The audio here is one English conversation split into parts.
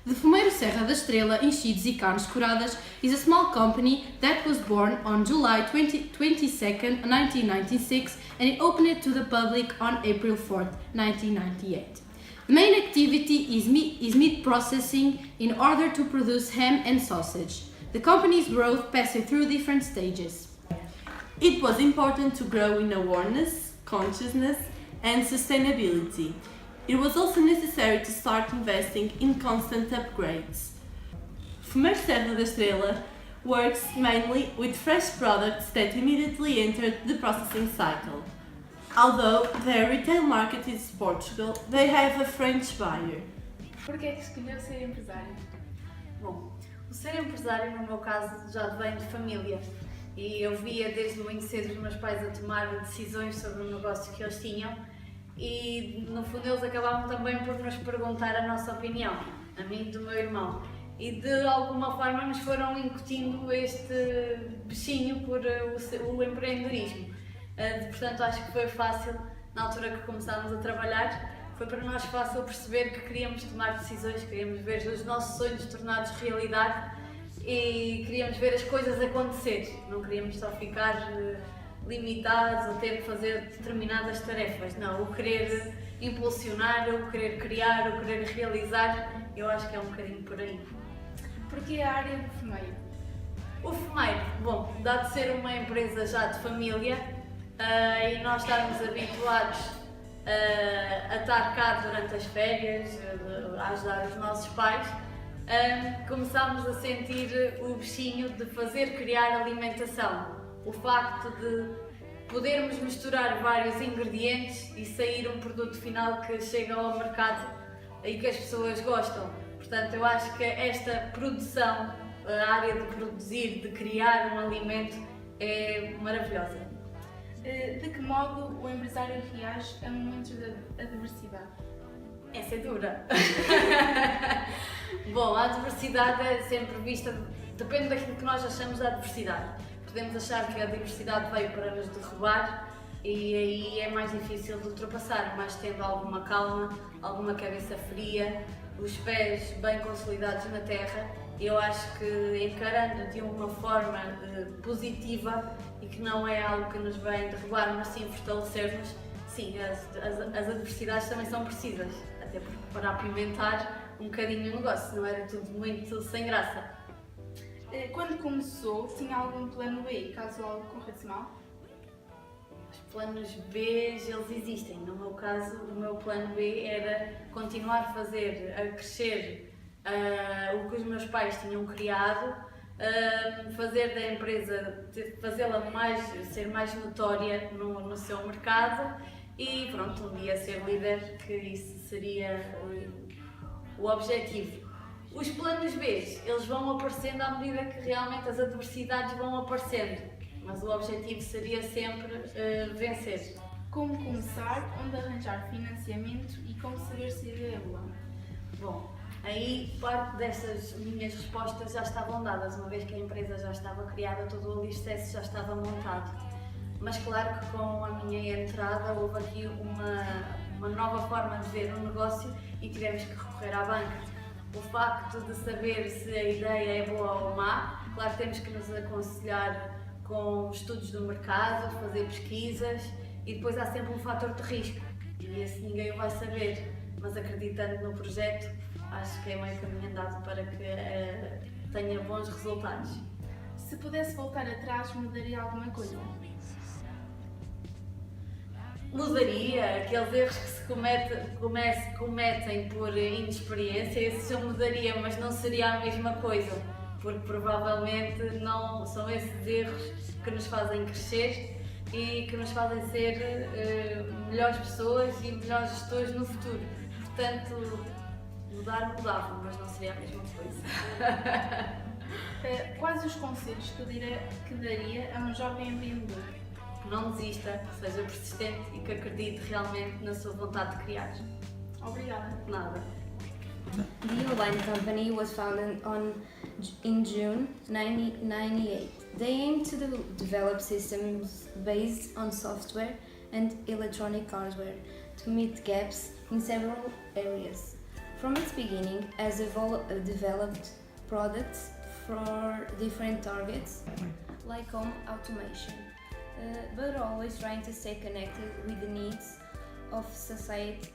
The Fumeiro Serra da Estrela Enchidos e Carnes Curadas is a small company that was born on July 22nd, 1996 and it opened to the public on April 4th, 1998. The main activity is meat processing in order to produce ham and sausage. The company's growth passed through different stages. It was important to grow in awareness, consciousness and sustainability. It was also necessary to start investing in constant upgrades. Fumeiro Serra da Estrela works mainly with fresh products that immediately entered the processing cycle. Although their retail market is Portugal, they have a French buyer. Por que é que escolheu ser empresário? Bom, o ser empresário, no meu caso, já vem de família. E eu via desde muito cedo os meus pais a tomar decisões sobre o negócio que eles tinham e, no fundo, eles acabavam também por nos perguntar a nossa opinião, a mim e do meu irmão. E, de alguma forma, nos foram incutindo este bichinho por o empreendedorismo. Portanto, acho que foi fácil, na altura que começámos a trabalhar, foi para nós fácil perceber que queríamos tomar decisões, queríamos ver os nossos sonhos tornados realidade e queríamos ver as coisas acontecer, não queríamos só ficar limitados ou ter que fazer determinadas tarefas, não, o querer impulsionar, o querer criar, o querer realizar, eu acho que é um bocadinho por aí. Porquê a área do fumeiro? O fumeiro, bom, dá de ser uma empresa já de família e nós estarmos habituados a estar cá durante as férias, a ajudar os nossos pais, começámos a sentir o bichinho de fazer criar alimentação. O facto de podermos misturar vários ingredientes e sair um produto final que chega ao mercado e que as pessoas gostam. Portanto, eu acho que esta produção, a área de produzir, de criar um alimento, é maravilhosa. De que modo o empresário reage a momentos de adversidade? Essa é dura. Bom, a adversidade é sempre vista, depende daquilo que nós achamos da adversidade. Podemos achar que a adversidade veio para nos derrubar e aí é mais difícil de ultrapassar, mas tendo alguma calma, alguma cabeça fria, os pés bem consolidados na terra, eu acho que encarando de uma forma positiva e que não é algo que nos vem derrubar, mas sim fortalecer-nos, sim, as adversidades também são precisas, até para apimentar um bocadinho o negócio, não era tudo muito sem graça. Quando começou, tinha algum plano B, caso algo corresse mal? Os planos B, eles existem. No meu caso, o meu plano B era continuar a fazer, a crescer o que os meus pais tinham criado, fazer da empresa, fazê-la ser mais notória no seu mercado e pronto, um dia ser líder, que isso seria o objetivo. Os planos B, eles vão aparecendo à medida que realmente as adversidades vão aparecendo, mas o objetivo seria sempre vencer. Como começar, onde arranjar financiamento e como saber se a ideia é boa? Bom, aí parte dessas minhas respostas já estavam dadas, uma vez que a empresa já estava criada, todo o alicerce já estava montado. Mas claro que com a minha entrada houve aqui uma nova forma de ver o negócio e tivemos que recorrer à banca. O facto de saber se a ideia é boa ou má, claro que temos que nos aconselhar com estudos do mercado, fazer pesquisas e depois há sempre um fator de risco e esse ninguém o vai saber, mas acreditando no projeto, acho que é meio caminho andado para que tenha bons resultados. Se pudesse voltar atrás, mudaria alguma coisa? Mudaria aqueles erros que se cometem por inexperiência, esses eu mudaria, mas não seria a mesma coisa, porque provavelmente não são esses erros que nos fazem crescer e que nos fazem ser melhores pessoas e melhores gestores no futuro. Portanto, mudava, mas não seria a mesma coisa. Quais os conselhos que daria a um jovem empreendedor? Não desista, seja persistente e que acredite realmente na sua vontade de criar. Obrigada. Nada. The Uline company was founded in June 1998. They aim to develop systems based on software and electronic hardware to meet gaps in several areas. From its beginning, has developed products for different targets, like home automation, but always trying to stay connected with the needs of society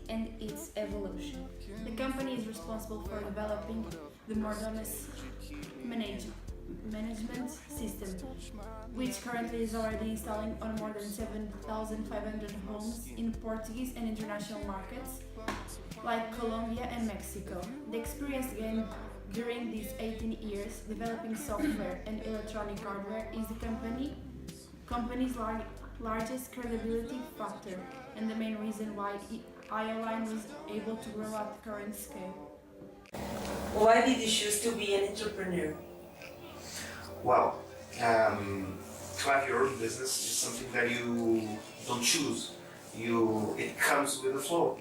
and its evolution. The company is responsible for developing the modernist management system, which currently is already installing on more than 7,500 homes in Portuguese and international markets like Colombia and Mexico. The experience gained during these 18 years developing software and electronic hardware is the company's largest credibility factor and the main reason why Ioline was able to grow at the current scale. Why did you choose to be an entrepreneur? Well, to have your own business is something that you don't choose. It comes with the flow.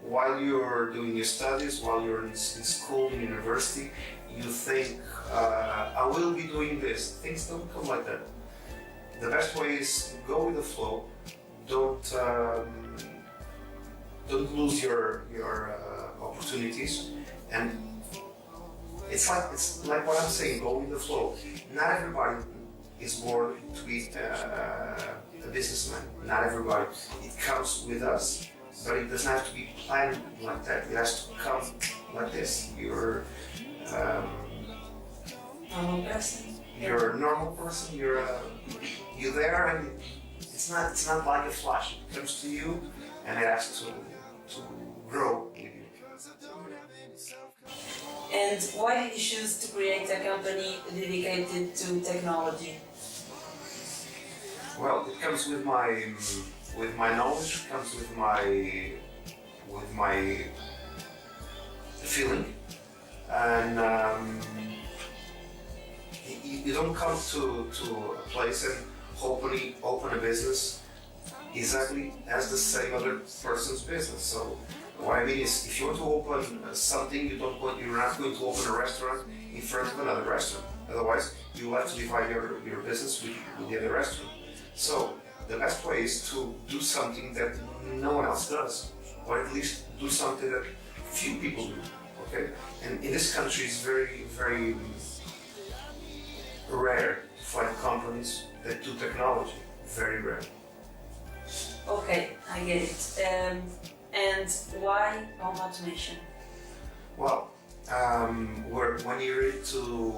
While you're doing your studies, while you're in school, in university, you think, I will be doing this. Things don't come like that. The best way is go with the flow. Don't lose your opportunities, and it's like what I'm saying. Go with the flow. Not everybody is born to be a businessman. Not everybody. It comes with us, but it doesn't have to be planned like that. It has to come like this. You're Normal person. You're a normal person. You're there, and it's not like a flash. It comes to you, and it has to grow with you. And why did you choose to create a company dedicated to technology? Well, it comes with my knowledge. It comes with my feeling, and you don't come to a place and hopefully open a business exactly as the same other person's business. So what I mean is, if you want to open something, you're not going to open a restaurant in front of another restaurant. Otherwise, you have to divide your business with the other restaurant. So the best way is to do something that no one else does, or at least do something that few people do. Okay, and in this country, it's very, very rare to find companies that do technology. Very rare. Okay, I get it. And why home automation? Well, when you're into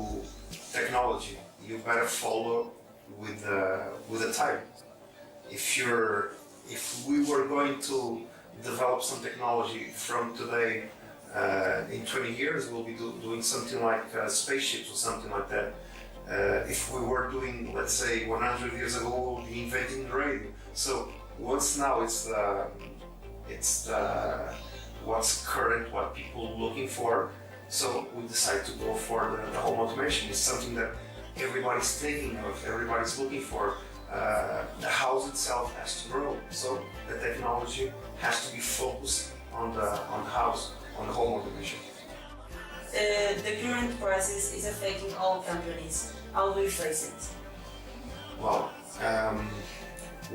technology, you better follow with the time. If we were going to develop some technology from today, in 20 years, we'll be doing something like spaceships or something like that. If we were doing, let's say, 100 years ago, we'll be inventing the radio. So what's now? It's what's current, what people are looking for. So we decided to go for the home automation. It's something that everybody's thinking of, everybody's looking for. The house itself has to grow, so the technology has to be focused on the house, on the home automation. The current crisis is affecting all companies. How do you face it? Well,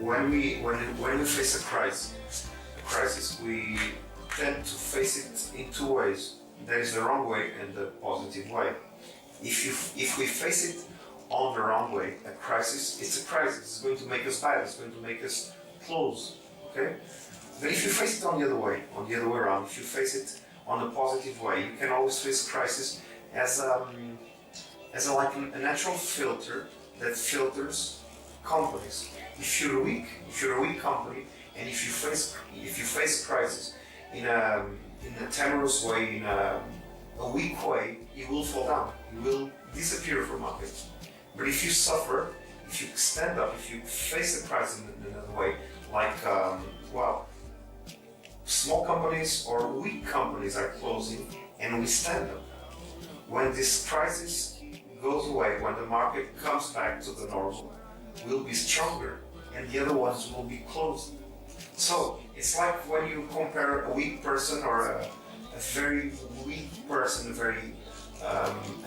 when we face a crisis, we tend to face it in two ways. There is the wrong way and the positive way. If we face it on the wrong way, a crisis, it's a crisis. It's going to make us bad. It's going to make us close. Okay. But if you face it on the other way around, if you face it on the positive way, you can always face crisis as like a natural filter that filters companies. If you're a weak company, and if you face crisis in a tenuous way, in a weak way, you will fall down. You will disappear from market. But if you suffer, if you stand up, if you face the crisis in another way, like small companies or weak companies are closing, and we stand up. When this crisis goes away, when the market comes back to the normal, we'll be stronger, and the other ones will be closed. So it's like when you compare a weak person or a very weak person, a very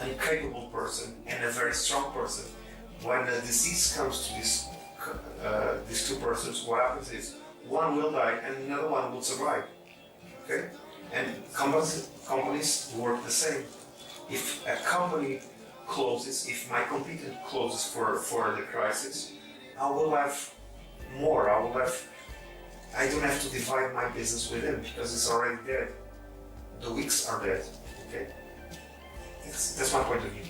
incapable person, and a very strong person. When a disease comes to these two persons, what happens is one will die and another one will survive. Okay? And companies work the same. If a company closes, if my competitor closes for the crisis, I will have more. I don't have to divide my business with him because it's already dead. The weeks are dead. Okay, that's my point of view.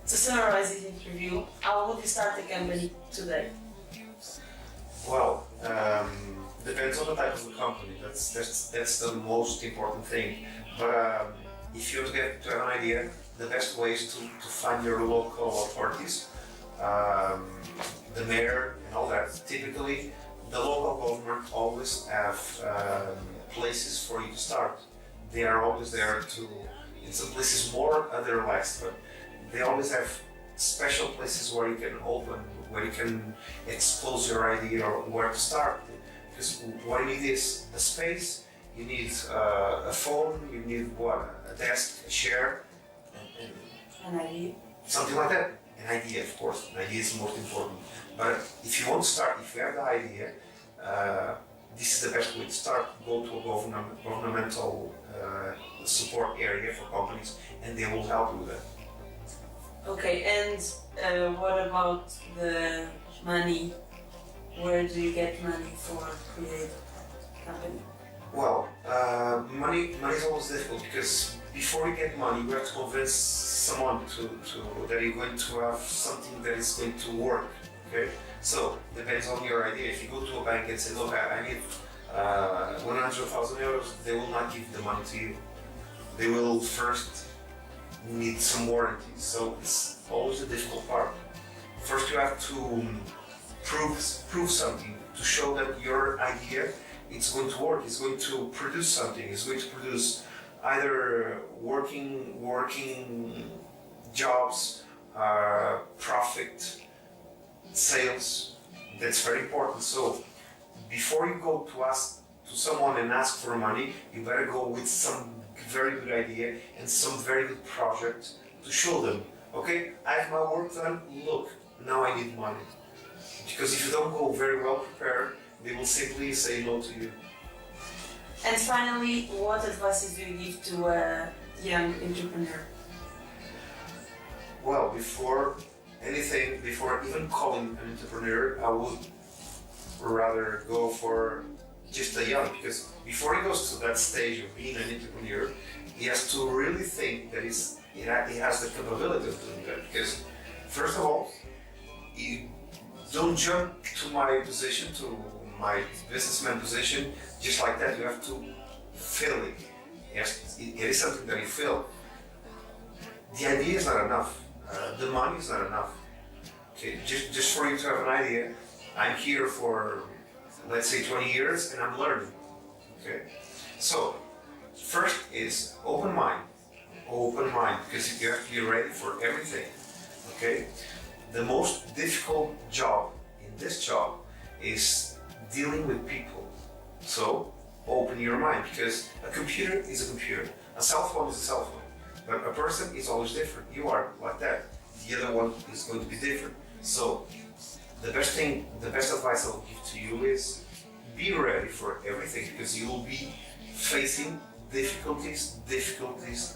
To summarize this interview, how would you start the company today? Well, depends on the type of the company. That's the most important thing. But if you want to have an idea, the best way is to find your local authorities, the mayor and all that. Typically, the local government always have places for you to start. They are always there to, in some places more, other less, but they always have special places where you can open, where you can expose your idea or where to start. Because what you need is a space, you need a phone, you need a desk, a chair, and An idea? something like that. An idea, of course. An idea is the most important. But if you want to start, if you have the idea, this is the best way to start. Go to a governmental support area for companies, and they will help you with that. Okay, and what about the money? Where do you get money for create company? Well, money is always difficult because before you get money, you have to convince someone that you're going to have something that is going to work. Okay, so depends on your idea. If you go to a bank and say, look, I need 100,000 euros, they will not give the money to you. They will first need some warranties. So it's always the difficult part. First, you have to prove something to show that your idea it's going to work. It's going to produce something. It's going to produce either working jobs, profit, sales. That's very important. So before you go to someone and ask for money, you better go with some very good idea and some very good project to show them. Okay, I have my work done. Look, now I need money. Because if you don't go very well prepared, they will simply say no to you. And finally, what advice do you give to a young entrepreneur? Well, before even calling an entrepreneur, I would rather go for just a young, because before he goes to that stage of being an entrepreneur, he has to really think that he has the capability of doing that. Because first of all, you don't jump to my position, to my businessman position, just like that. You have to feel it. Yes, it is something that you feel. The idea is not enough. The money is not enough. Okay, just for you to have an idea, I'm here for, let's say, 20 years and I'm learning. Okay, so first is open mind, because you have to be ready for everything. Okay, the most difficult job in this job is dealing with people. So open your mind, because a computer is a computer, a cell phone is a cell phone, but a person is always different. You are like that. The other one is going to be different. So the best advice I'll give to you is be ready for everything, because you will be facing difficulties,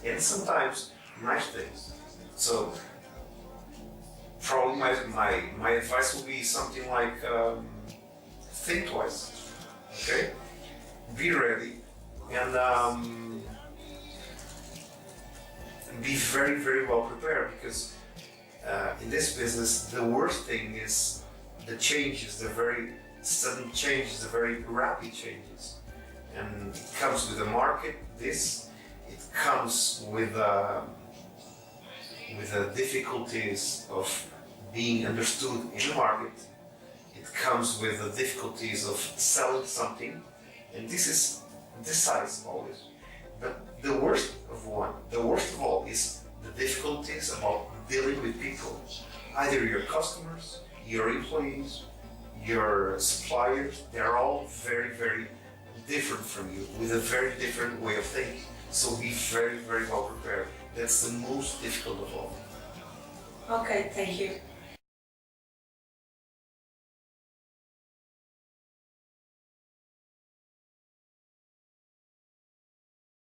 and sometimes nice things. So probably my advice will be something like think twice. Okay, be ready, and be very well prepared, because in this business the worst thing is the changes, the very sudden changes, the very rapid changes, and it comes with the market. It comes with the difficulties of being understood in the market. It comes with the difficulties of selling something, and this is this size always. But the worst of all is the difficulties about dealing with people, either your customers, your employees, your suppliers. They're all very different from you, with a very different way of thinking. So be very well prepared. That's the most difficult of all. Okay, thank you.